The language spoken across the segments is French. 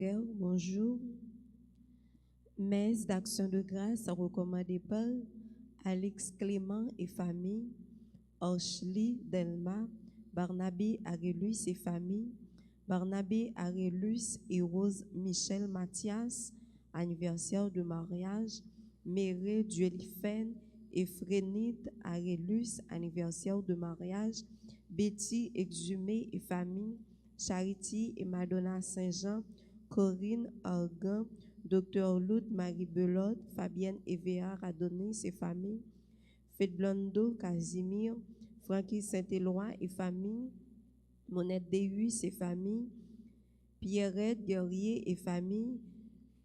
Bonjour. Messe d'action de grâce recommandée par Alex Clément et famille, Orchely Delma, Barnabé Arellus et famille, Barnabé Arellus et Rose Michel Mathias, anniversaire de mariage, Méré Duelifen et Frénite Arellus, anniversaire de mariage, Betty Exhumé et famille, Charity et Madonna Saint-Jean, Corinne Organ, Dr. Loud Marie Belot, Fabienne Evéard Adonis et famille, Fedblando Casimir, Francky Saint-Éloi et famille, Monette Deus et famille, Pierrette Guerrier et famille,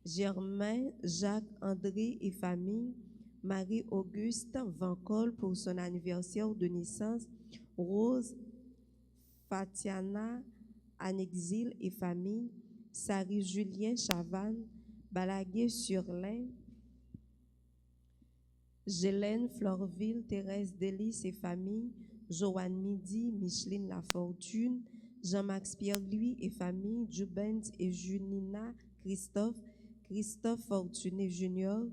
Germain Jacques André et famille, Marie-Auguste Vancol pour son anniversaire de naissance, Rose Fatiana Anexil et famille, Sari Julien Chavannes, Balaguer sur l'Ain, Gélène Florville, Thérèse Délice et famille, Joanne Midi, Micheline Lafortune, Jean-Max Pierre-Louis et famille, Jubens et Junina Christophe, Christophe Fortuné Junior,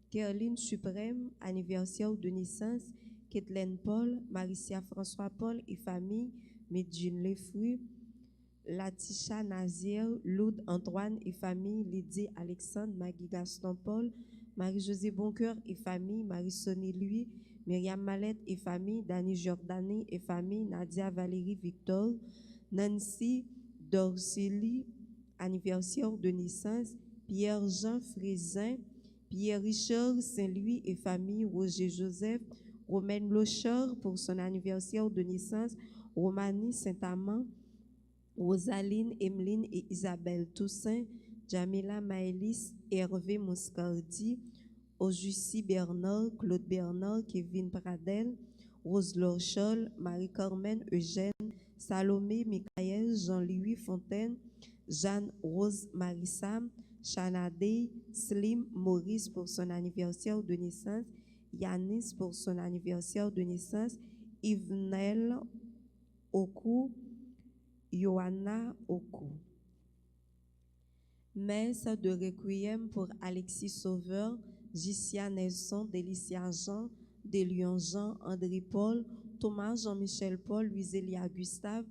Caroline Suprême, anniversaire de naissance, Kathleen Paul, Maricia François Paul et famille, Medjine Lefru, Latisha Nazier, Loud Antoine et famille, Lydie Alexandre, Maggie Gaston Paul, Marie-Josée Boncoeur et famille, Marie-Sonie Louis, Myriam Mallette et famille, Dani Jordani et famille, Nadia Valérie Victor, Nancy Dorceli, anniversaire de naissance, Pierre-Jean Frézin, Pierre-Richard Saint-Louis et famille, Roger Joseph, Romaine Lochard pour son anniversaire de naissance, Romanie Saint-Amand, Rosaline, Emeline et Isabelle Toussaint, Jamila Maëlys, Hervé Moscardi, Ojucie Bernard, Claude Bernard, Kevin Pradel, Rose Lorchol, Marie-Carmen Eugène, Salomé Michael, Jean-Louis Fontaine, Jeanne Rose Marissam, Chanadé, Slim Maurice pour son anniversaire de naissance, Yanis pour son anniversaire de naissance, Yvenel Oku, Johanna Oku. Messe de requiem pour Alexis Sauveur, Gicia Nelson, Délicia Jean, Délion Jean, André Paul, Thomas Jean-Michel Paul, Luisélia Gustave,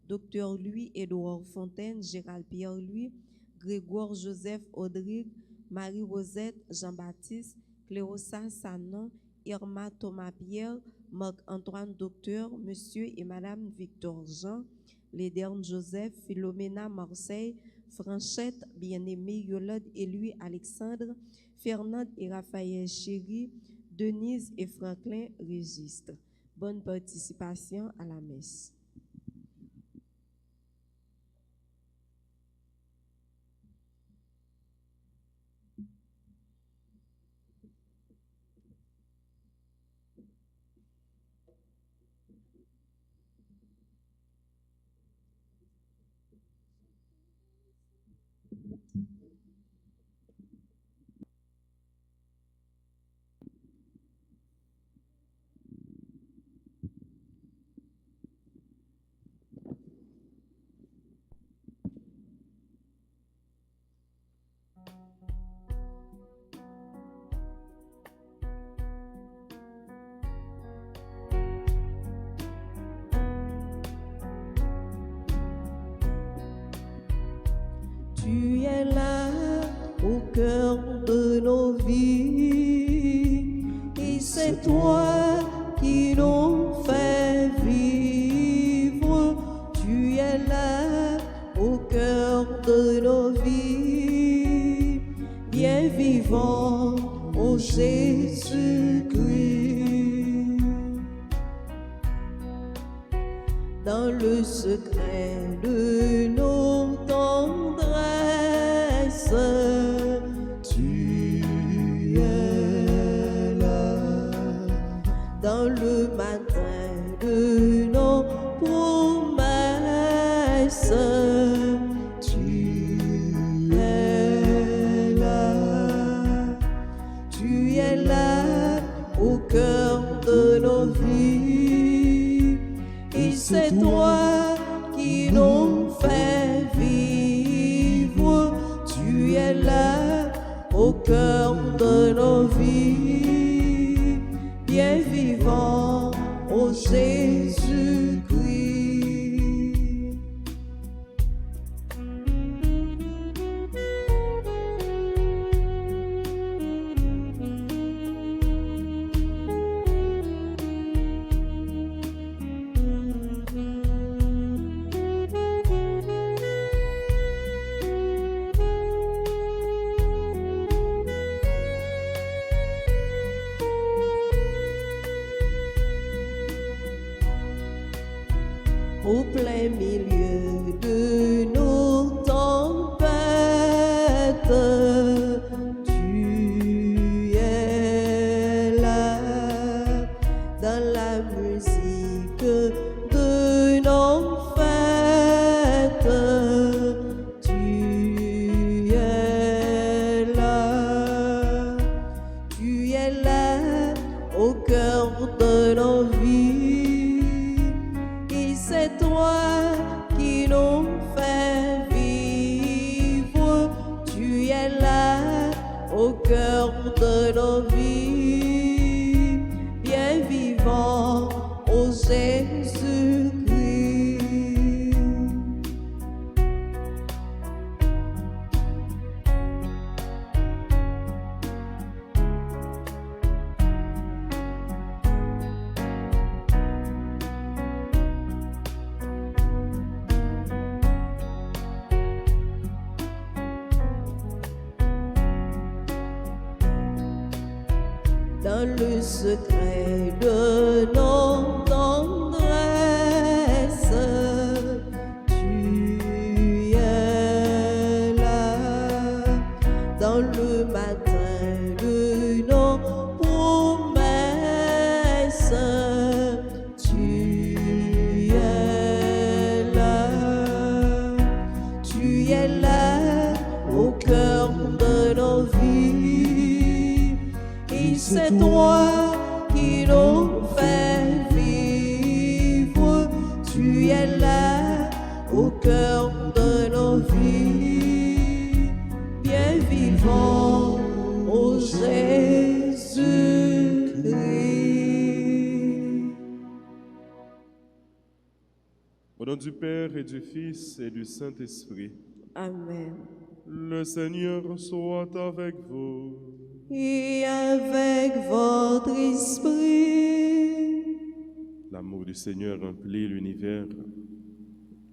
Docteur Louis-Édouard Fontaine, Gérald Pierre-Louis, Grégoire Joseph Audrigue, Marie-Rosette Jean-Baptiste, Cléossa Sanon, Irma Thomas Pierre, Marc-Antoine Docteur, Monsieur et Madame Victor Jean, Léderne Joseph, Philomena Marseille, Franchette Bien-Aimé, Yolande et Louis Alexandre, Fernande et Raphaël Chéri, Denise et Franklin Registre. Bonne participation à la messe. Tu es là au cœur de nos vies, et c'est toi qui nous fais vivre. Tu es là au cœur de nos vies, bien vivant, ô Jésus-Christ. Dans le secret de nos tendresses, tu es là. Dans le matin de nos promesses, tu es là. Tu es là au cœur de nos vies, et c'est toi qui nous fais vivre. cœur de nos vies, bien vivant, ô Jésus-Christ. Au plein milieu de nos tempêtes, tu es là. Dans la musique de nos fêtes, tu es là. Tu es là au cœur de nos vies. C'est toi qui nous fais vivre. Tu es là au cœur de nos vies, bien vivant, ô Jésus-Christ. Dans le secret de nos tendresses, tu es là. Dans le matin de nos promesses, tu es là. Tu es là au cœur de nos vies. C'est toi qui nous fais vivre. Tu es là au cœur de nos vies, bien vivant, ô Jésus-Christ. Au nom du Père et du Fils et du Saint-Esprit, Amen. le Seigneur soit avec vous. Et avec votre esprit. L'amour du Seigneur remplit l'univers.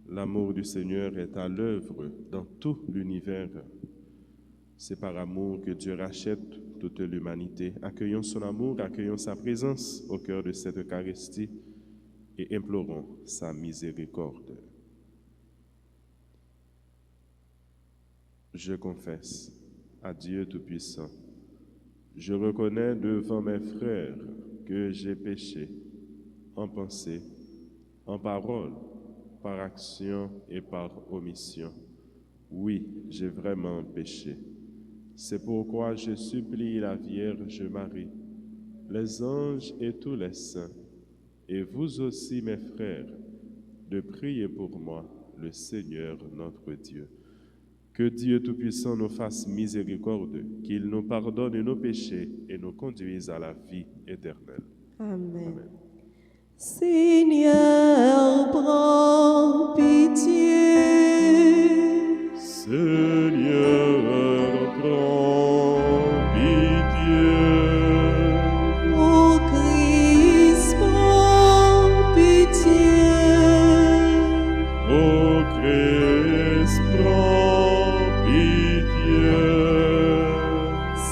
L'amour du Seigneur est à l'œuvre dans tout l'univers. C'est par amour que Dieu rachète toute l'humanité. Accueillons son amour, accueillons sa présence au cœur de cette Eucharistie et implorons sa miséricorde. Je confesse à Dieu Tout-Puissant. Je reconnais devant mes frères que j'ai péché en pensée, en parole, par action et par omission. Oui, j'ai vraiment péché. C'est pourquoi je supplie la Vierge Marie, les anges et tous les saints, et vous aussi mes frères, de prier pour moi, le Seigneur notre Dieu. Que Dieu Tout-Puissant nous fasse miséricorde, qu'il nous pardonne nos péchés et nous conduise à la vie éternelle. Amen. Amen. Seigneur, prends pitié. Seigneur, prends pitié. Ô Christ, prends pitié. Ô Christ, prends pitié.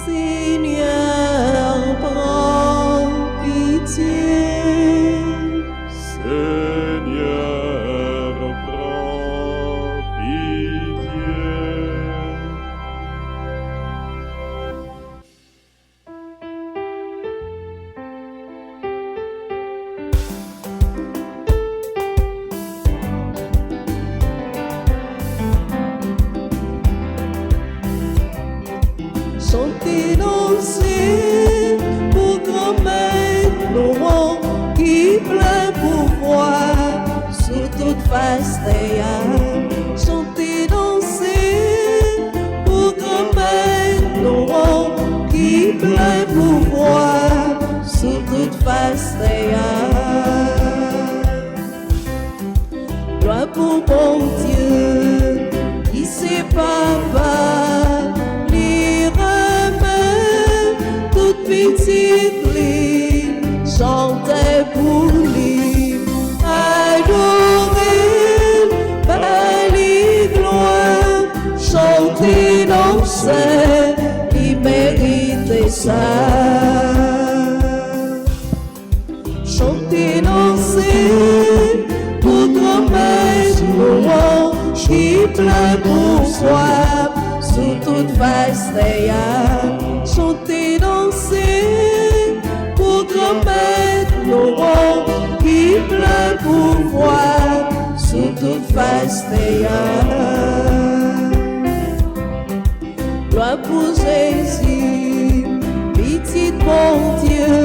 Seigneur, prends pitié. Seigneur, prends pitié. Chantez, dansez pour grand-mère Laurent qui plein pouvoir sur toute face terre. Chantez, dansez pour grand-mère Laurent papa, li remet toute petite li, chantait pour lui, adorer, belle gloire, chanter, danser, il mérite ça. Chanter, danser, pour grand-mère, qui pleure pour soi, sous toute face d'ailleurs. Chanter, danser, pour grand-mère, qui pleure pour moi, sous toute face d'ailleurs. Gloire pour Jésus, petit bon Dieu,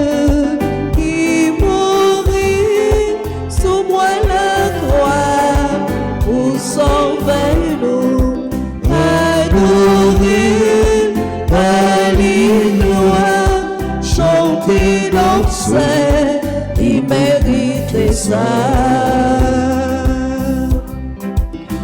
qui mourit sous moi la croix pour sauver nous. Adorer, belle gloire, chanter, danser, il mérite ça.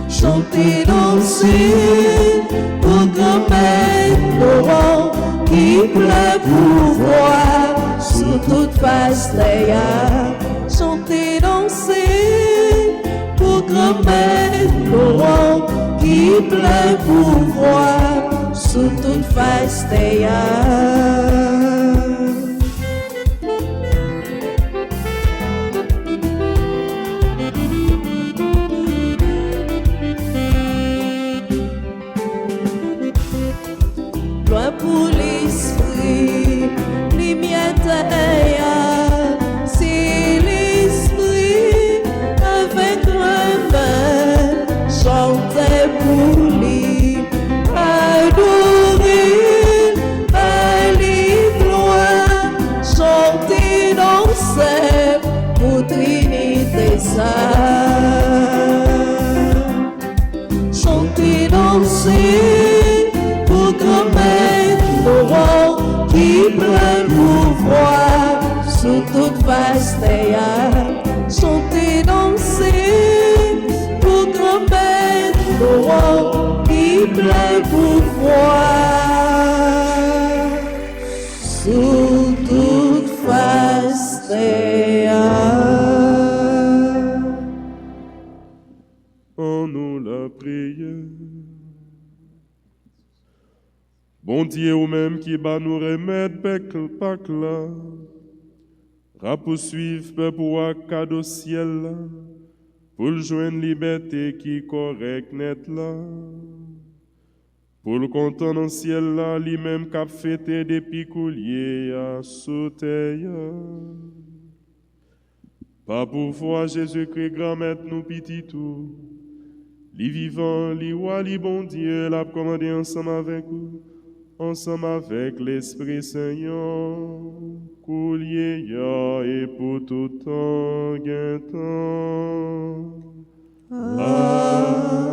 Chanter, danser, pour grand-mère Laurent, qui pleure pour voir sous toute face d'ailleurs. Chanter, danser, pour grand-mère Laurent, qui pleure pour voir sous toute face d'ailleurs. Gloire pour l'esprit, lumière d'ailleurs, c'est l'esprit avec grand-mère, chantait pour lui, adorer, belle gloire, chanter, danser, pour Trinité sainte. Chanter, danser, pour grand-mère Laurent, qui pleure pour voir sous toute face d'ailleurs. Chanter, danser, pour grand-mère Laurent, qui pleure pour voir sous toute face d'ailleurs. En nous la prière. Bon Dieu ou même qui va nous remettre peuple là, rappoursuivre peuple ou cadeau ciel là, pour le joindre liberté qui correct net là, pour le content dans ciel là, lui-même cap fêté depuis coulier à sauter. Pas pour voir Jésus-Christ grand-maître nous petit tout, li vivant, li roi, li bon Dieu, l'a commandé ensemble avec vous. Ensemble avec l'Esprit Seigneur, coulier et pour tout temps, gain temps. Amen.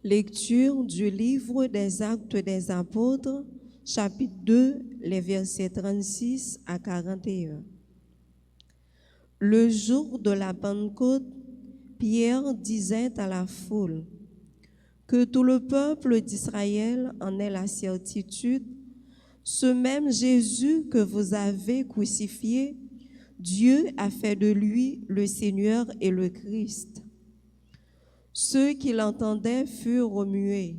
Lecture du livre des Actes des Apôtres, chapitre 2, les versets 36 à 41. Le jour de la Pentecôte, Pierre disait à la foule, « Que tout le peuple d'Israël en ait la certitude, ce même Jésus que vous avez crucifié, Dieu a fait de lui le Seigneur et le Christ. » Ceux qui l'entendaient furent remués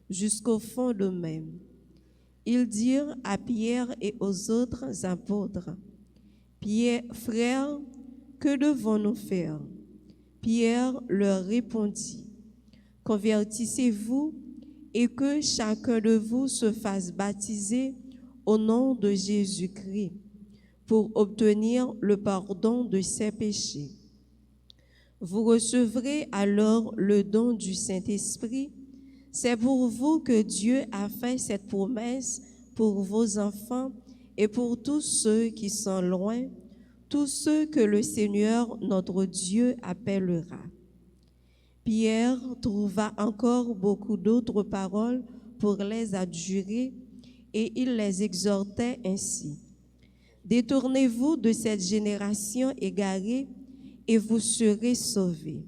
jusqu'au fond d'eux-mêmes. Ils dirent à Pierre et aux autres apôtres, « Pierre, frères, que devons-nous faire ?» Pierre leur répondit, « Convertissez-vous et que chacun de vous se fasse baptiser au nom de Jésus-Christ pour obtenir le pardon de ses péchés. Vous recevrez alors le don du Saint-Esprit. C'est pour vous que Dieu a fait cette promesse pour vos enfants et pour tous ceux qui sont loin, tous ceux que le Seigneur notre Dieu appellera. Pierre trouva encore beaucoup d'autres paroles pour les adjurer, et il les exhortait ainsi. Détournez-vous de cette génération égarée, et vous serez sauvés.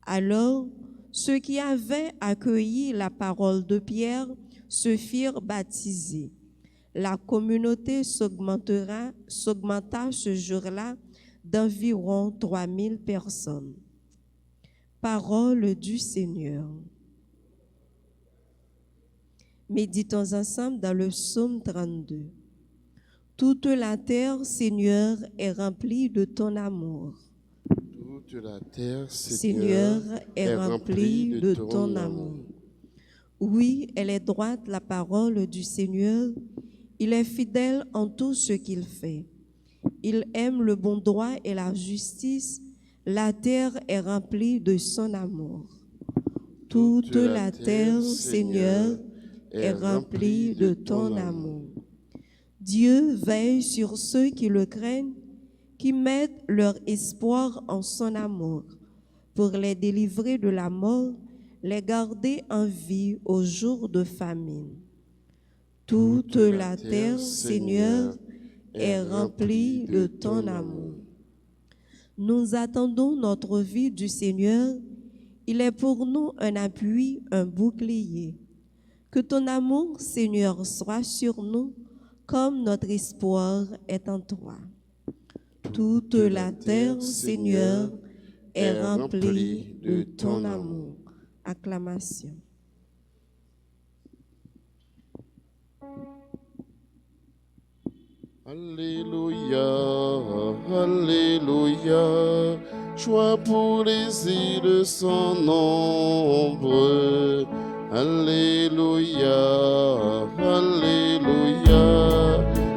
Alors, ceux qui avaient accueilli la parole de Pierre se firent baptiser. La communauté s'augmenta ce jour-là d'environ 3000 personnes. Parole du Seigneur. Méditons ensemble dans le psaume 32. Toute la terre, Seigneur, est remplie de ton amour. Toute la terre, Seigneur, est remplie de ton amour. Oui, elle est droite, la parole du Seigneur. Il est fidèle en tout ce qu'il fait. Il aime le bon droit et la justice. La terre est remplie de son amour. Toute la terre, Seigneur, est remplie de ton amour. Dieu veille sur ceux qui le craignent, qui mettent leur espoir en son amour, pour les délivrer de la mort, les garder en vie au jour de famine. Toute la terre, Seigneur, est remplie de ton amour. Nous attendons notre vie du Seigneur. Il est pour nous un appui, un bouclier. Que ton amour, Seigneur, soit sur nous, comme notre espoir est en toi. Toute la terre, Seigneur, est remplie de ton amour. Acclamation. Alléluia, Alléluia, joie pour les îles sans nombre. Alléluia, Alléluia,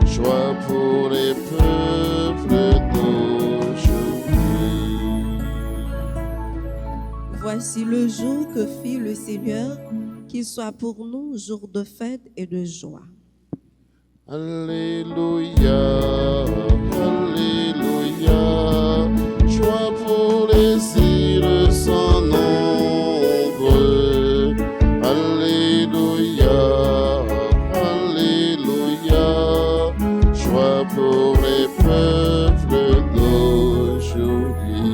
joie pour les peuples d'aujourd'hui. Voici le jour que fit le Seigneur, qu'il soit pour nous jour de fête et de joie. Alléluia, Alléluia, joie pour les îles sans nombre. Alléluia, Alléluia, joie pour les peuples d'aujourd'hui.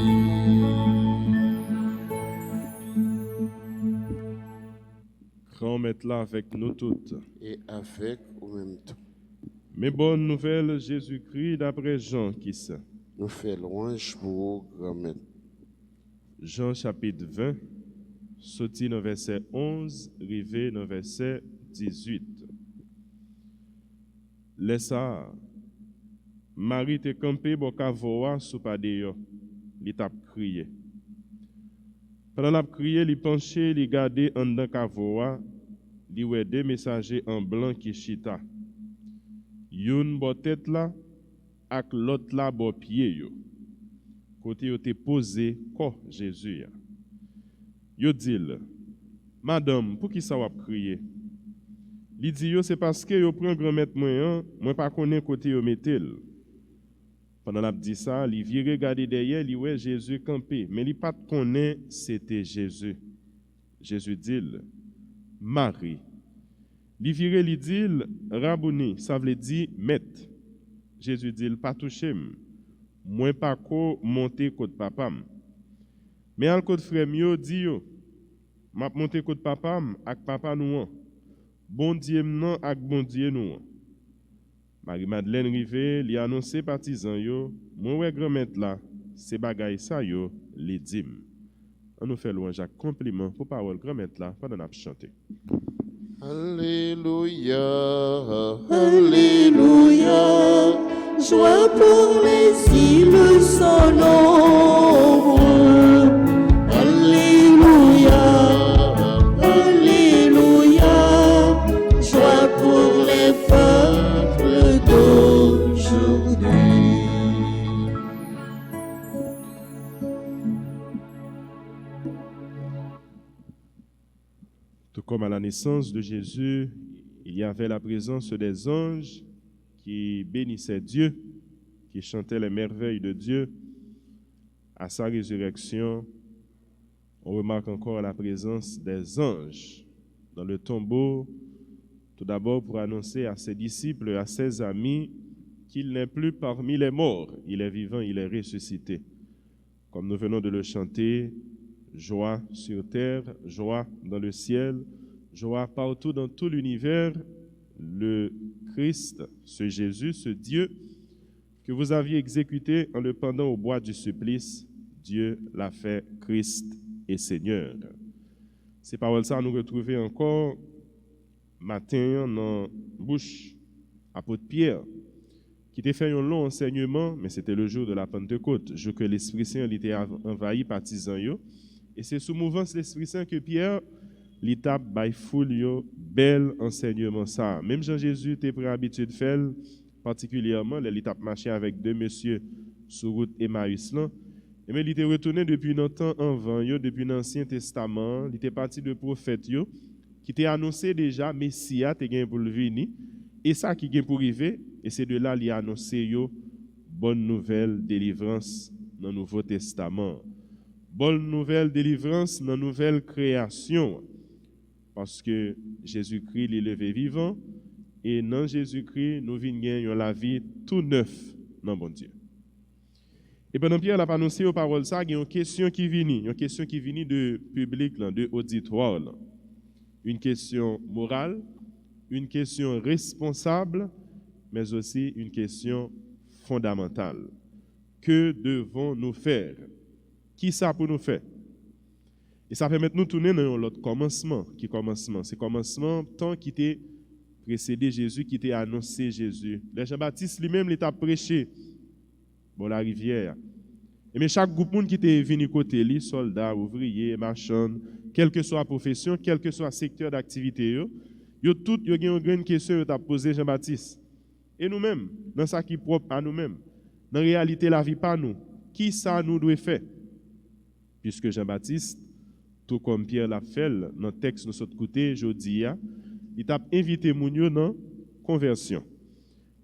Grand mettre là avec nous toutes. Et avec au même temps, Mais bonne nouvelle, Jésus-Christ, d'après Jean, qui ça? nous faisons louange pour grand-mère. Jean chapitre 20, sorti dans verset 11, rivé dans verset 18. Laissa, Marie te campé bokavoa sous padeyo, li tap crié. Pendant la crié, li penché, li gardé en dans kavoa, li wè deux messagers en blanc qui chita. Youn bo tête là, ak l'autre là bo pied yo. Côté yo te posé ko Jésus ya. Yo dit, Madame, pour qui ça wap crier? Li dit yo c'est parce que yo prend grand maître moi pas connais côté yo metel. Pendant la dit ça, li vire regarder derrière, li ouais Jésus campé, mais li pas connaît c'était Jésus. Jésus dit, Marie. Li vire li dit, Rabouni, ça veut dire maître. Jésus dit, pas toucher m. Moi pas ko monter côté papam. Mais al côté frère yo dit yo, m'a monter côté papam ak papa nous. Bon Dieu non ak bon Dieu nous. Marie-Madeleine rive, li annoncé partisan yo, mon wè grand maître là, c'est bagay ça yo, li dim. On nous fait louange ak compliment pour parole grand maître là pendant n'a chanter. Alléluia, Alléluia, Joie pour les îles sans nombre. Alléluia, Alléluia, joie pour les peuples d'aujourd'hui. Tout comme à la naissance de Jésus, il y avait la présence des anges qui bénissaient Dieu qui chantait les merveilles de Dieu, à sa résurrection, on remarque encore la présence des anges dans le tombeau, tout d'abord pour annoncer à ses disciples, à ses amis, qu'il n'est plus parmi les morts, il est vivant, il est ressuscité. Comme nous venons de le chanter, joie sur terre, joie dans le ciel, joie partout dans tout l'univers, le Christ, ce Jésus, ce Dieu que vous aviez exécuté en le pendant au bois du supplice, Dieu l'a fait Christ et Seigneur. Ces paroles ça nous retrouvons encore matin dans la bouche apôtre Pierre, qui t'a fait un long enseignement, mais c'était le jour de la Pentecôte, jour que l'Esprit Saint était envahi partisans yo, et c'est sous mouvance de l'Esprit Saint que Pierre l'étape by full yo bel enseignement ça. Même Jean-Jésus était pris habitude de faire, particulièrement l'étape marché avec deux messieurs sur route Emmaüs là. Et mais il était retourné depuis longtemps avant yo, depuis l'Ancien Testament, il était parti de prophètes yo qui t'a annoncé déjà Messia te gain pour le venir et ça qui gain pour arriver et c'est de là il a annoncé yo bonne nouvelle délivrance dans le Nouveau Testament. Bonne nouvelle délivrance dans la nouvelle création. Parce que Jésus-Christ est levé vivant et dans Jésus-Christ, nous venons la vie tout neuf dans bon Dieu. Et pendant Pierre a annoncé aux paroles ça, il y a une question qui vient, de public, de auditoire. Une question morale, une question responsable, mais aussi une question fondamentale. Que devons-nous faire? Qui ça pour nous faire? Et ça permet de nous tourner dans l'autre commencement. Qui commencement? C'est commencement tant qui était précédé Jésus, qui était annoncé Jésus. Les Jean-Baptiste lui-même, il t'a prêché. Bon, la rivière. Et mais chaque groupe qui était venu côté lui, soldats, ouvriers, marchands, quelle que soit la profession, quel que soit le secteur d'activité, yo tout yo gen une grande question t'a posé Jean-Baptiste. Et nous-mêmes, dans ça qui est propre à nous-mêmes, dans la réalité la vie pas nous, qui ça nous doit faire? Puisque Jean-Baptiste, tout comme Pierre l'a fait dans le texte de notre côté, jeudi, il t'a invité Mounio dans la conversion.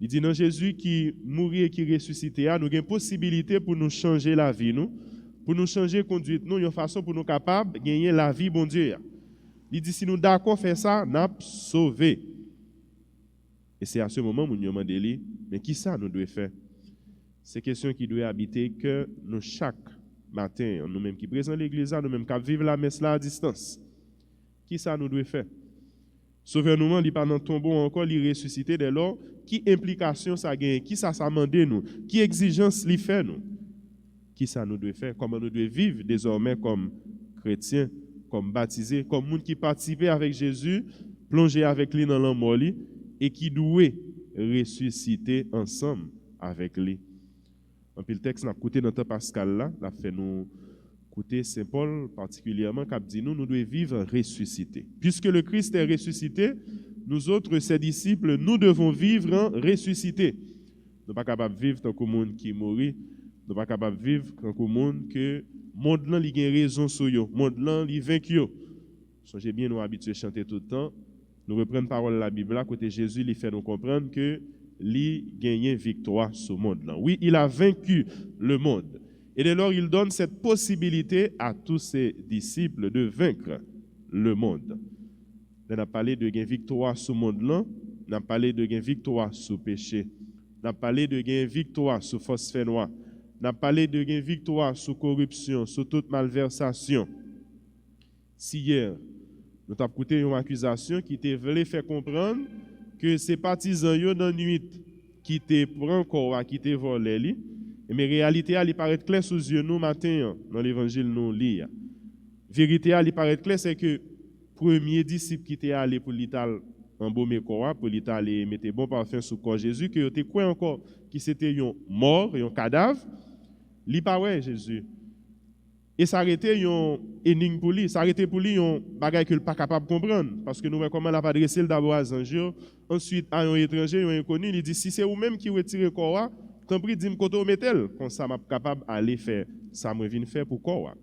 Il dit, dans Jésus qui mourit et qui ressuscité, nous avons une possibilité pour nous changer la vie, pour nous changer la conduite, une façon pour nous capables de gagner la vie, bon Dieu. Il dit, si nous d'accord faire ça, nous sommes sauvés. Et c'est à ce moment où nous demandons, mais qui ça nous devons faire? C'est une question qui doit habiter que nous chaque matin, nous-mêmes qui présentons l'église, nous-mêmes qui vivons la messe là à distance. Qui ça nous doit faire? Souverainement, il n'est pas dans le tombeau encore, il est ressuscité dès lors. Qui implication ça gagne? Qui ça demande nous? Qui exigence il fait nous? Qui ça nous doit faire? Comment nous devons vivre désormais comme chrétiens, comme baptisés, comme monde qui participent avec Jésus, plongé avec lui dans l'amour et qui doit ressusciter ensemble avec lui. En puis le texte n'a écouté dans le temps pascal là, l'a fait nous écouter Saint Paul particulièrement qui dit nous devons vivre ressuscités. Puisque le Christ est ressuscité, nous autres ses disciples, nous devons vivre en ressuscité. Nous ne sommes pas capables de vivre tant que le monde qui mourit, nous ne sommes pas capables de vivre tant que le monde que le monde là il a raison sur eux, le monde là il vaincu. Songez bien nous habitués à chanter tout le temps. Nous reprenons parole de la Bible là côté Jésus il fait nous comprendre que il gagne victoire sur le monde là. Oui, il a vaincu le monde. Et dès lors, il donne cette possibilité à tous ses disciples de vaincre le monde. On a parlé de gain victoire sur le monde là, on a parlé de gain victoire sur le péché, on a parlé de gain victoire sur force noire, on a parlé de gain victoire sur corruption, sur toute malversation. Si hier, nous avons écouté une accusation qui te voulait faire comprendre que ces partisans yo dans nuit qui te prend corps, qui te volé mais réalité elle paraît clair sous yeux nous matin dans l'évangile nous lire. Vérité elle paraît clair c'est que premier disciple qui était allé pour l'ital embaumer corps pour l'ital et mettre bon parfum sur corps Jésus que était quoi encore qui c'était un mort, un cadavre, li pas ouais Jésus. Et s'arrêter un énigme pour lui, s'arrêter pour lui un bagage qu'il pas capable de comprendre parce que nous voyons comment il a adressé d'abord à Zanjio, ensuite à un étranger, un inconnu, il dit si c'est vous même qui retirez corps, tant pis dis-moi côté au métal, comme ça m'a capable aller faire ça me vient faire pour corps.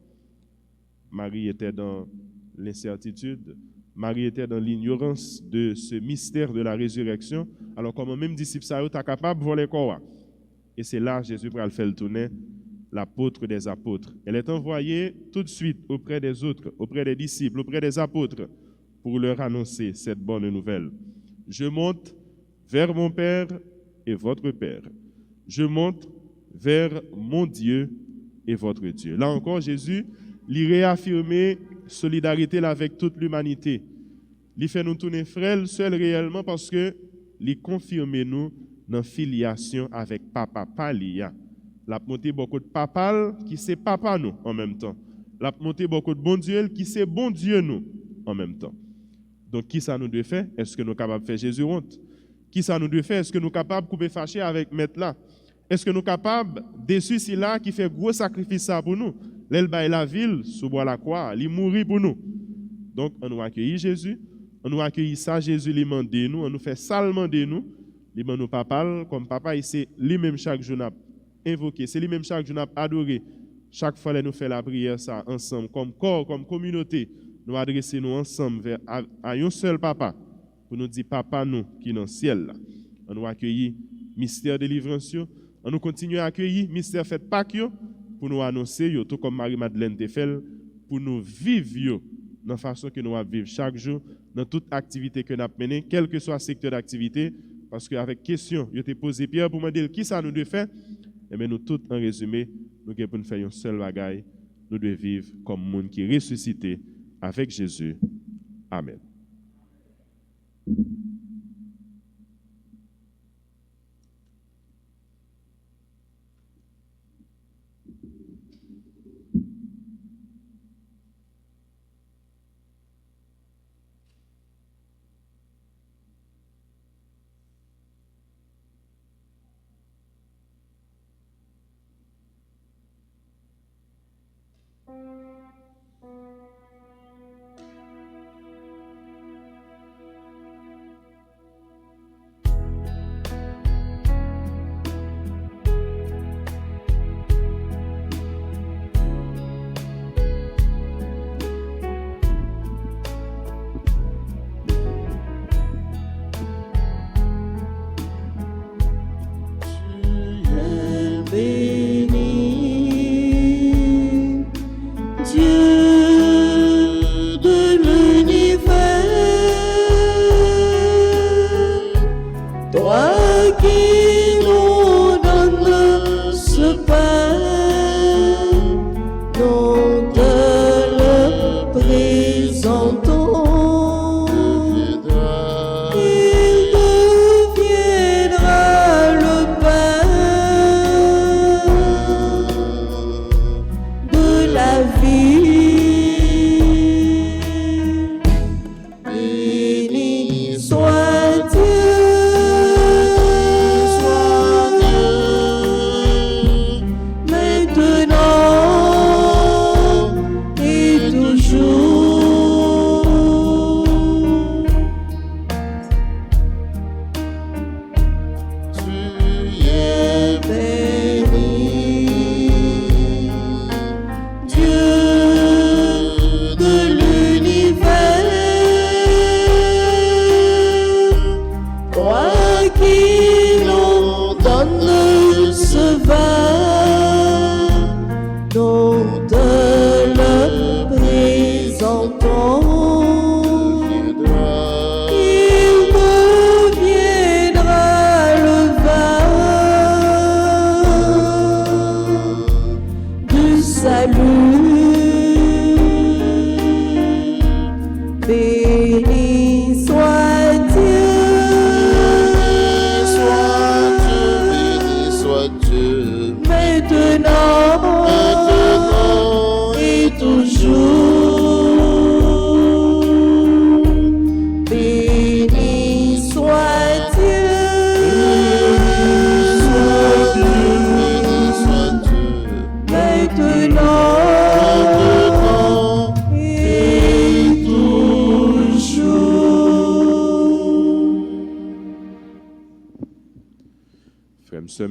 Marie était dans l'incertitude, Marie était dans l'ignorance de ce mystère de la résurrection, alors comment même disciple ça est capable de voler corps. Et c'est là Jésus va le faire tourner l'apôtre des apôtres. Elle est envoyée tout de suite auprès des autres, auprès des disciples, auprès des apôtres, pour leur annoncer cette bonne nouvelle. Je monte vers mon Père et votre Père. Je monte vers mon Dieu et votre Dieu. Là encore, Jésus lui réaffirmait solidarité là avec toute l'humanité. Il fait nous tourner frères seuls réellement parce que il confirme nous dans filiation avec papa Palia. La monté beaucoup de papa qui c'est papa nous en même temps. La monté beaucoup de bon Dieu qui c'est bon Dieu nous en même temps. Donc qui ça nous doit faire? Est-ce que nous sommes capables de faire Jésus honte? Qui ça nous doit faire? Est-ce que nous sommes capables de couper fâché avec maître là? Est-ce que nous sommes capables de celui là qui fait gros sacrifice ça pour nous? L'elle baille la ville sous bois la croix, il mourit pour nous. Donc on nous accueillit Jésus, on nous accueillit ça Jésus lui demande nous, on nous fait salement de nous, lui demande nous papa comme papa il c'est lui-même chaque jour n'a invoqué, c'est lui-même chaque jour n'a adoré. Chaque fois que nous fait la prière ça ensemble comme corps, comme communauté, nous adresser nous ensemble vers à un seul papa pour nous dire papa nous qui est dans le ciel là. On nous accueillit mystère de délivrance, on nous continue à accueillir mystère fait Pâques pour nous annoncer tout comme Marie-Madeleine te fait pour nous vivre dans la façon que nous vivons chaque jour dans toute activité que nous avons menée, quel que soit le secteur d'activité, parce qu'avec question, je t'ai posé Pierre pour me dire qui ça nous doit faire, et bien nous tous en résumé, nous devons nous faire un seul bagaille, nous devons vivre comme monde qui est ressuscité avec Jésus. Amen.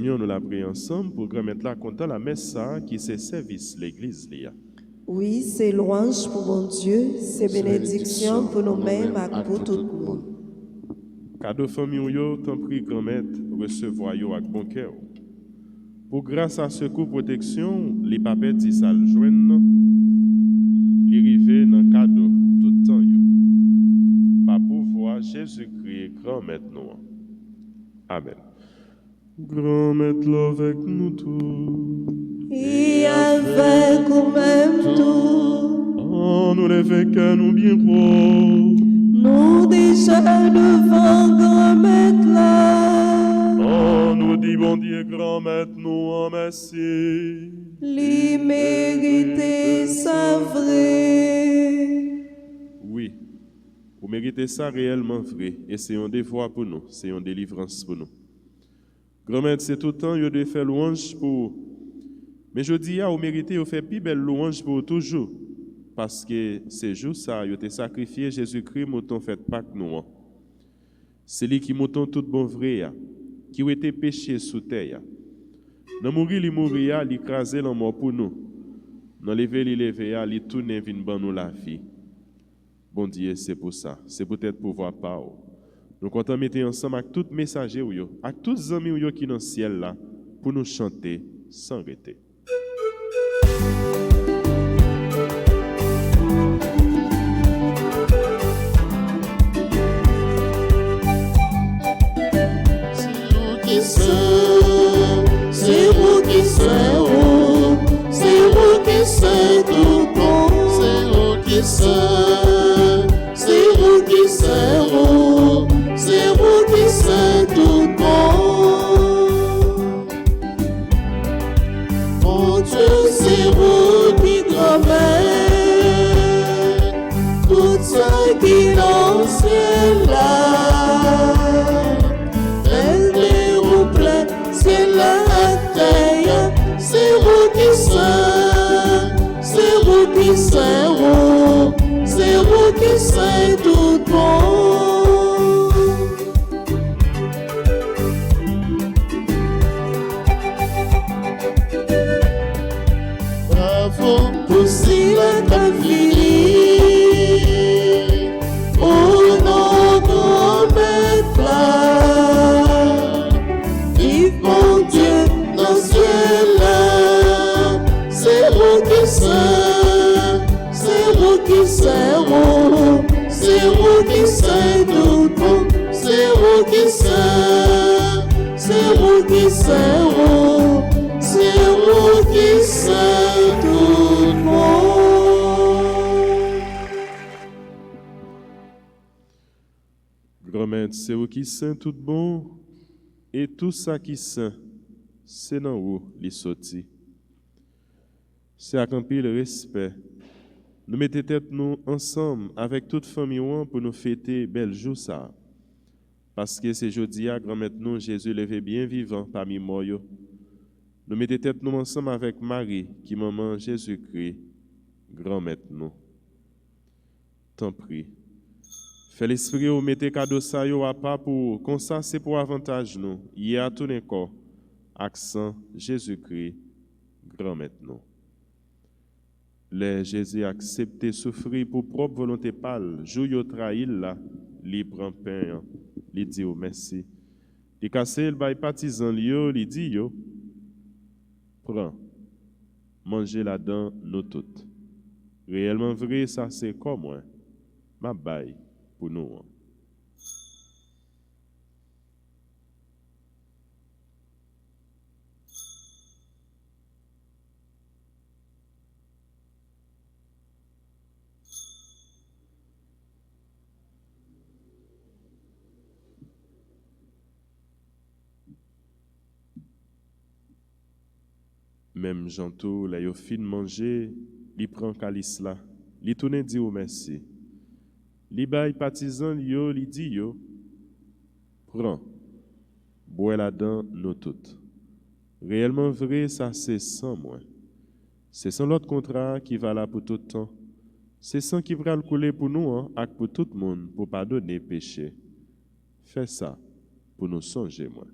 Nous la prions ensemble pour remettre là content la messe qui c'est service l'église là. Oui, c'est louange pour mon Dieu, c'est bénédiction pour nous-mêmes et pour tout le monde. Cadeau famille yo, t'en prie grand-maître, recevoir yo avec bon cœur. Pour grâce à secours protection, les papettes dit ça le joindre, les river dans cadeau tout temps yo. Par pouvoir Jésus-Christ grand maître nous. Amen. Grand maître avec nous tous. Et avec vous-même tout, Oh, nous les vainqueurs, nous bien gros. nous déjà devant grand maître là. Oh, nous dit bon Dieu, grand maître, nous en merci. Li mérite sa vrai. Oui, vous méritez ça réellement vrai. Et c'est un devoir pour nous, c'est une délivrance pour nous. Grand maître, c'est tout le temps, vous devez faire louange pour. Mais je dis, vous méritez, vous faire plus belle louange pour toujours. Parce que c'est juste ça, vous avez sacrifié Jésus-Christ, mouton fait Pâques nous. C'est lui qui mouton tout bon vrai, qui a été péché sous terre. Dans mourir, il mourir, il écraser la mort pour nous. Dans lever, il lever, il tourne vin ban nous la vie. Bon Dieu, c'est pour ça. C'est peut-être pour voir pas. Nous comptons mettre ensemble avec tous les messagers, avec tous les amis qui sont dans le ciel là, pour nous chanter sans arrêter. C'est vous qui c'est vous, c'est vous qui c'est tout bon, c'est vous qui c'est vous qui c'est vous qui c'est tout bon. Mon Dieu, c'est vous qui grand-mère, tout ce qui dans le ciel là. C'est la terre, c'est vous qui c'est vous qui c'est tout bon. Bravo pour si la calvinie, au nom de maître là. Vive mon Dieu dans ce ciel-là, c'est vous qui c'est vous qui c'est vous qui c'est tout bon, c'est vous qui c'est vous qui c'est vous qui c'est tout bon. Grand-mère, c'est vous qui c'est tout bon. Et tout ça qui saint, c'est dans où les sorti. C'est accomplir le respect. Nous mettons tête nous ensemble avec toute famille pour nous fêter bel jour ça. Parce que c'est jeudi à grand-mère nous Jésus levé bien vivant parmi moi. Nous mettons tête nous ensemble avec Marie qui maman Jésus-Christ, grand-mère nous. T'en prie. Fais l'esprit ou mettez cadeau ça yo à pas pour comme ça c'est pour avantage nous. Il y a tout un corps accent Jésus-Christ grand maître nous. Les Jésus accepté souffrir pour propre volonté pâle, jou yo trahi là, li prend pain, li dit au merci. Li casse le bail partisan yo, li dit yo prends mangez là-dedans nous toutes. Réellement vrai ça c'est comme moi. Ma bail pour nous. Même Jantou, là, yo fin manger, li prend calice là, li tourne dit au merci. Li bay partisan yo, li dit yo, prends, bois là-dedans nous toutes. Réellement vrai, ça c'est sans moi. C'est sans l'autre contrat qui va là pour tout le temps. C'est sans qui va le couler pour nous, hein, et pour tout le monde, pour pardonner péché. Fais ça pour nous songer, moi.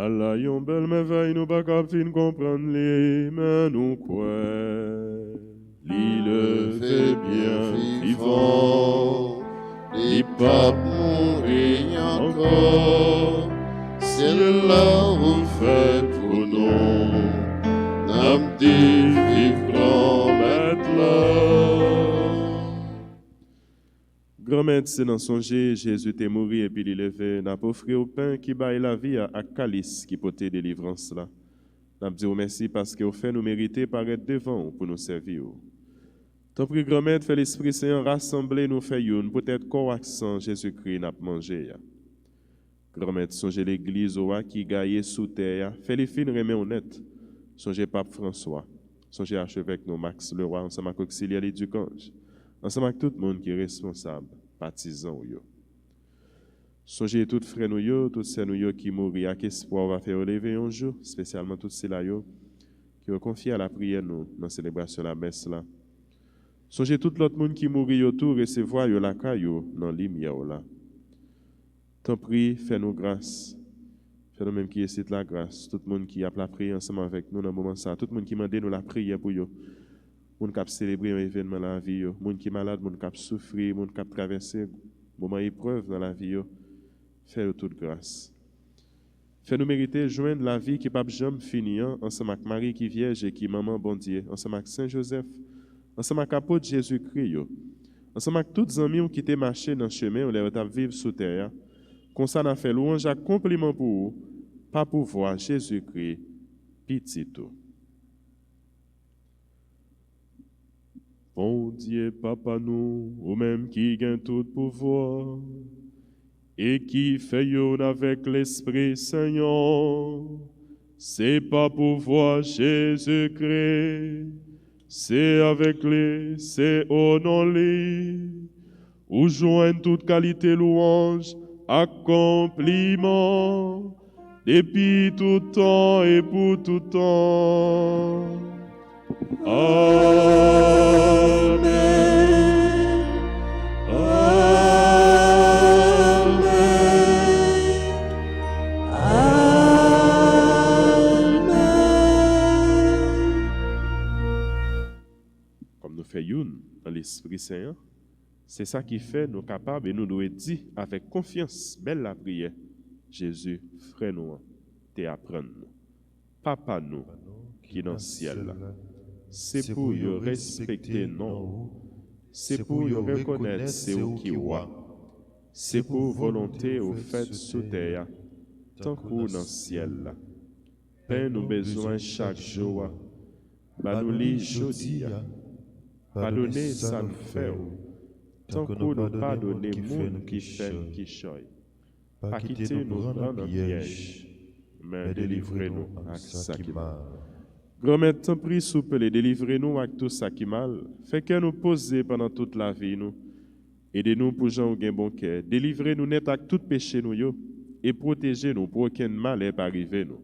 Allah yon belle merveille, nous pas qu'à fin comprendre les, mais nous quoi. Le fait bien vivant, il pas mourir encore. C'est là où fait pour nous, n'am dit vivre maintenant. Grand-mère, c'est dans songer, Jésus t'est mort et puis il est levé, n'a pas offert au pain qui baille la vie à calice qui portait délivrance là. N'a dit merci parce que au fait nous mériter paraître devant pour nous servir. Tant pis grand-mère, fait l'Esprit Saint rassembler nous fait une peut-être corps accent Jésus-Christ n'a mangé. Grand-mère, songez l'église qui gagne sous terre, fait les fins remet honnête. Songez Pape François, songez archevêque nous Max Leroy, ensemble avec auxiliaire du Cange, ensemble avec tout le monde qui est responsable, partisan yo. Songez tout frère nous yo, tout sœur nous yo qui mourir avec espoir va faire lever un jour, spécialement tout ceux-là yo qui ont confié à la prière nous dans la célébration de la messe là. Songez tout l'autre monde qui mourit autour recevoir yo la caillou dans lumière là. Tant prie, fais-nous grâce. Fais-nous même qui essaie la grâce. Tout le monde qui a la prière ensemble avec nous dans le moment ça. Tout le monde qui m'a demandé nous la prière pour eux. Moun qui a célébré un événement dans la vie. Moun qui est malade, moun qui a souffert, moun qui a traversé un moment épreuve dans la vie. Fais-nous toute grâce. Fais-nous mériter joindre la vie qui n'est pas jamais finie. Ensemble avec Marie qui est vierge et qui est maman bon Dieu. Ensemble avec Saint Joseph. Ensemble avec l'apôtre Jésus-Christ. Ensemble avec tous les amis qui étaient marchés dans le chemin où les vivre sous terre. Comme ça, on a fait louange à compliment pour vous, pas pour voir Jésus-Christ, petit tout. Bon Dieu, Papa nous, ou même qui gagne tout pouvoir, et qui fait yon avec l'Esprit Saint, c'est pas pour voir Jésus-Christ, c'est avec lui, c'est au nom lui, où joignent toute qualité louange, accompliment depuis tout temps et pour tout temps. Amen. Amen. Amen. Comme nous faisons dans l'Esprit Saint, c'est ça qui fait nous capables et nous devons dire avec confiance, belle la prière, Jésus, frère nous, t'es apprendre nous. Papa nous, qui est dans le ciel, c'est pour y respecter nous, c'est pour y reconnaître c'est où qui roi, c'est pour volonté au fait sous terre, tant qu'on dans le ciel. Père nous besoin chaque jour, bah nous les jeudi, pardonnez ça nous fait. Tant qu'on nous pardonne, moun qui fait, qui choy. Pas quitter nous dans piège, mais délivrez-nous avec ça qui mal. Grand-mère, tant prie souple et délivrez-nous avec tout ça qui mal. Fait que nous poser pendant toute la vie, nous. Aidez-nous pour gens qui ont bon cœur. Délivrez-nous net avec tout péché nous yo, et protégez-nous pour aucun mal n'ait pas arrivé nous.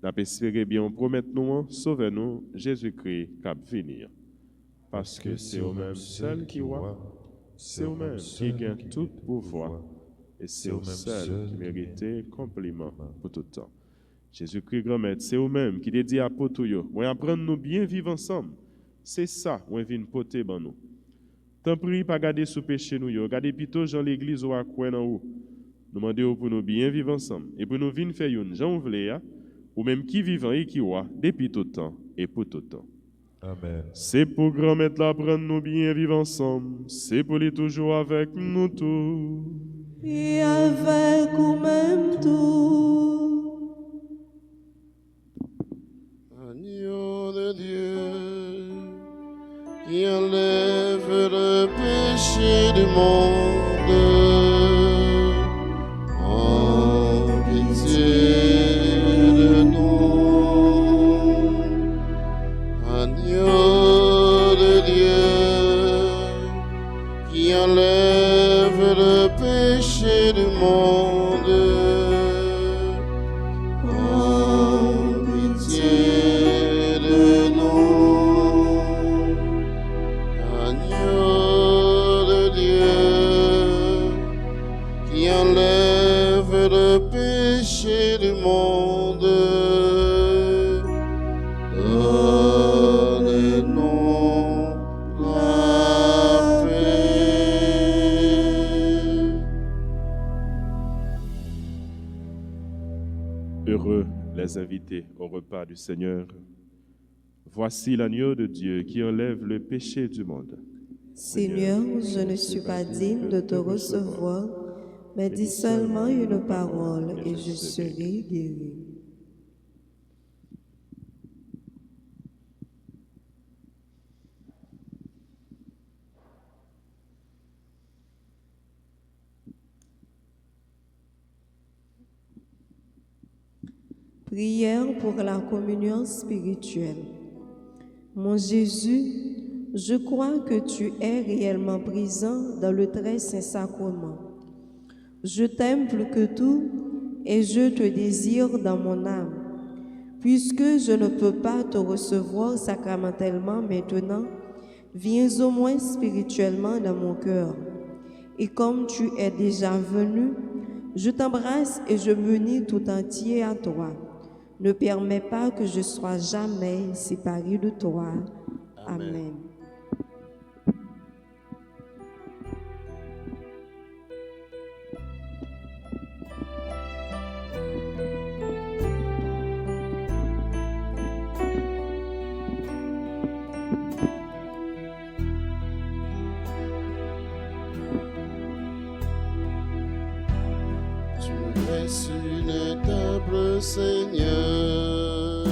N'a espéré bien, promettez-nous, sauvez-nous, Jésus-Christ, cap venir. Parce que c'est au même seul qui voit. C'est eux-mêmes qui gagnent tout pouvoir et c'est eux seuls qui méritent compliment pour tout temps. Jésus-Christ, grand-mère, c'est eux-mêmes qui te dit à pour tout yo. Moi apprendre nous bien vivre ensemble. C'est ça, on vient porter ban nous. Tant prie pas garder sous péché nous yo, garder plutôt dans l'église ou à quoi en haut. Nous demandons pour nous bien vivre ensemble et pour nous venir faire une Jean voulez ou même qui vivant et qui wa depuis tout temps et pour tout temps. Amen. C'est pour grand-mère l'apprendre nous bien vivre ensemble. C'est pour lui toujours avec nous tous. Et avec vous-même tout. Agneau de Dieu, qui enlève le péché du monde. En pitié de nous. Agneau de Dieu, qui enlève le péché du monde. En pitié de nous. Agneau de Dieu, qui enlève le péché péchés du monde. Donne-nous la paix. Heureux les invités au repas du Seigneur. Voici l'agneau de Dieu qui enlève le péché du monde. Seigneur, je ne suis pas digne de te recevoir, mais dis seulement une parole et je serai guéri. Prière pour la communion spirituelle. Mon Jésus, je crois que tu es réellement présent dans le très saint sacrement. Je t'aime plus que tout et je te désire dans mon âme. Puisque je ne peux pas te recevoir sacramentellement maintenant, viens au moins spirituellement dans mon cœur. Et comme tu es déjà venu, je t'embrasse et je m'unis tout entier à toi. Ne permets pas que je sois jamais séparé de toi. Amen. Tu me laisses une table, Seigneur.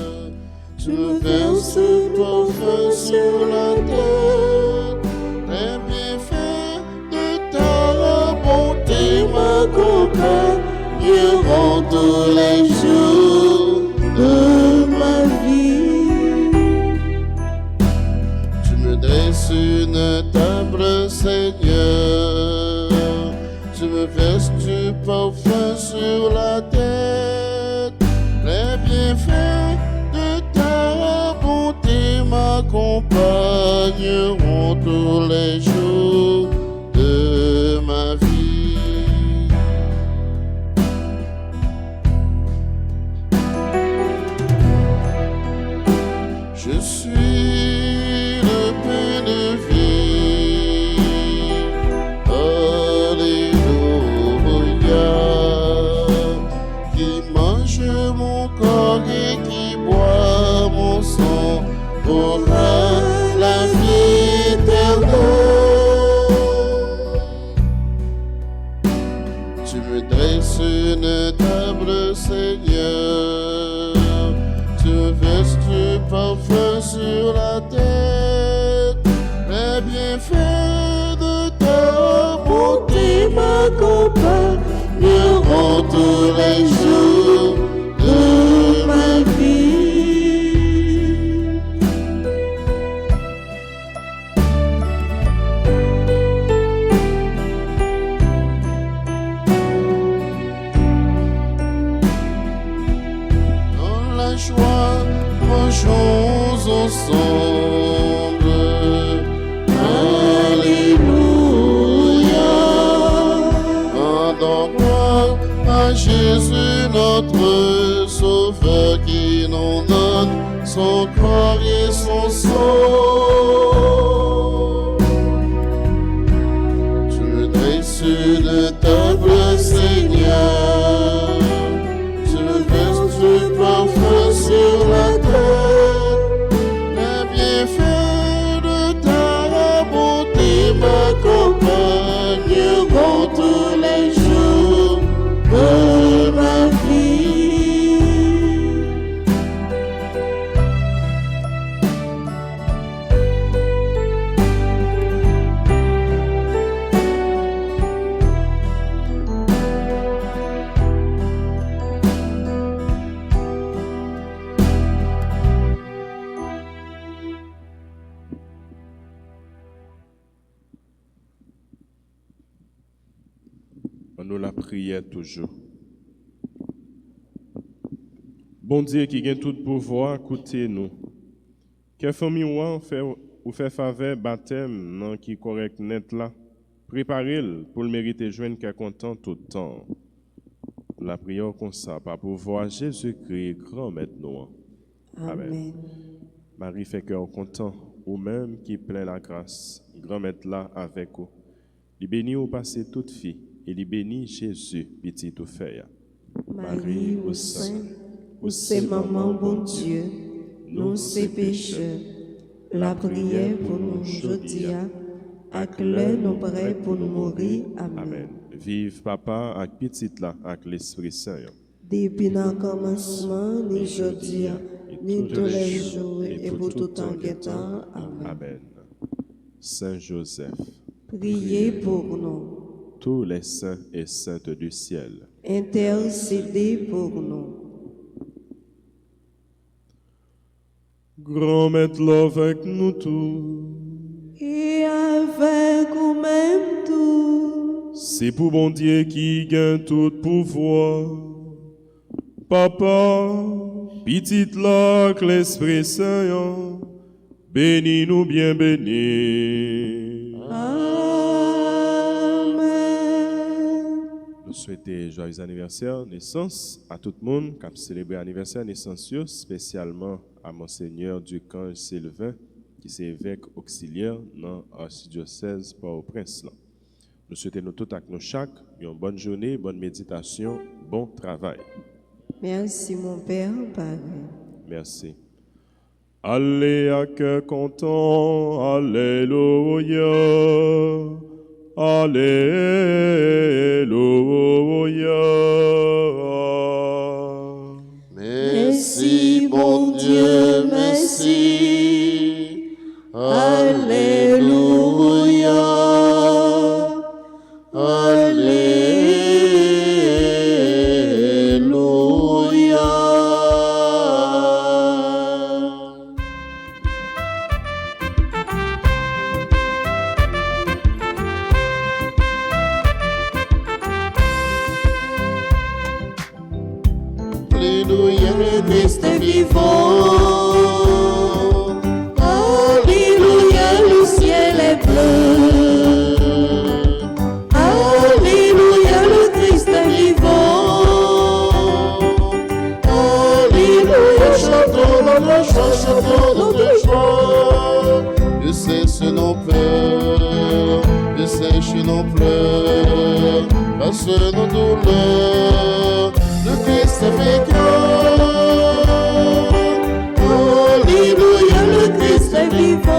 Tu me verses parfum sur la tête. Les bienfaits de ta bonté m'accompagneront tous les jours de ma vie. Tu me dresses une table, Seigneur. Tu me verses du parfum sur la tête. Les bienfaits de ta bonté m'accompagneront tous les jours de ma vie. Je suis le pain de vie. Alléluia. Qui mange mon corps et qui boit mon sang aura la vie éternelle. Tu me dresses une table, Seigneur. Tu me verses du parfum sur la tête. Les bienfaits de ta bonté m'accompagneront tous les jours de ma vie. Dans la joie, mangeons ensemble. Alléluia. Rendons gloire à Jésus, notre Sauveur, qui nous donne son corps et son sang. Tu me dresses une table, Seigneur. Tu me verses du parfum sur la tête. Les bienfaits de ta bonté m'accompagneront tous les jours de ma vie. Nous la prière toujours. Bon Dieu qui gagne tout pouvoir, écoutez-nous. Que famille ou fait faveur baptême non qui correct net là, préparez-le pour le mériter joindre qu'à content tout le temps. la prière comme ça, par pouvoir Jésus-Christ, grand maître nous. Amen. Marie fait cœur content, ou même qui plein la grâce, grand maître là avec vous. Il bénit ou passer toute fille, et il bénit Jésus, petit ou fait. Marie, au sein, où c'est maman, bon Dieu, nous c'est pécheurs. La prière pour nous aujourd'hui, avec l'heure nous prêts pour nous mourir. Amen. Amen. Vive papa avec petit là, avec l'Esprit Saint. Depuis le commencement, ni aujourd'hui, ni tous les jours, et pour tout temps qui est temps. Amen. Amen. Saint Joseph, Priez pour nous. tous les saints et saintes du ciel, Intercédez pour nous. grand maître là avec nous tous. Et avec vous-même tout. C'est pour bon Dieu qui gagne tout pouvoir. Papa, petit là, que l'Esprit Saint, bénis-nous bien bénis. Amen. Nous souhaitons joyeux anniversaire, naissance à tout le monde qui a célébré l'anniversaire naissance, spécialement à Monseigneur Ducange Sylvain, qui est évêque auxiliaire dans l'archidiocèse Port-au-Prince. Nous souhaitons nous tous avec nous chaque une bonne journée, bonne méditation, bon travail. Merci mon Père, Père. Merci. Allez à cœur content, Alléluia, Alléluia. Merci, bon Dieu, merci. Alléluia. Alléluia. Alléluia, le Christ est vivant. Alléluia, le ciel est bleu. Alléluia, le Christ est vivant. Alléluia, chantons notre joie, chantons notre joie. Je sèche nos pleurs, je sèche nos pleurs, passe nos douleurs. Le Christ est vainqueur. Alléluia, le Christ est vivant.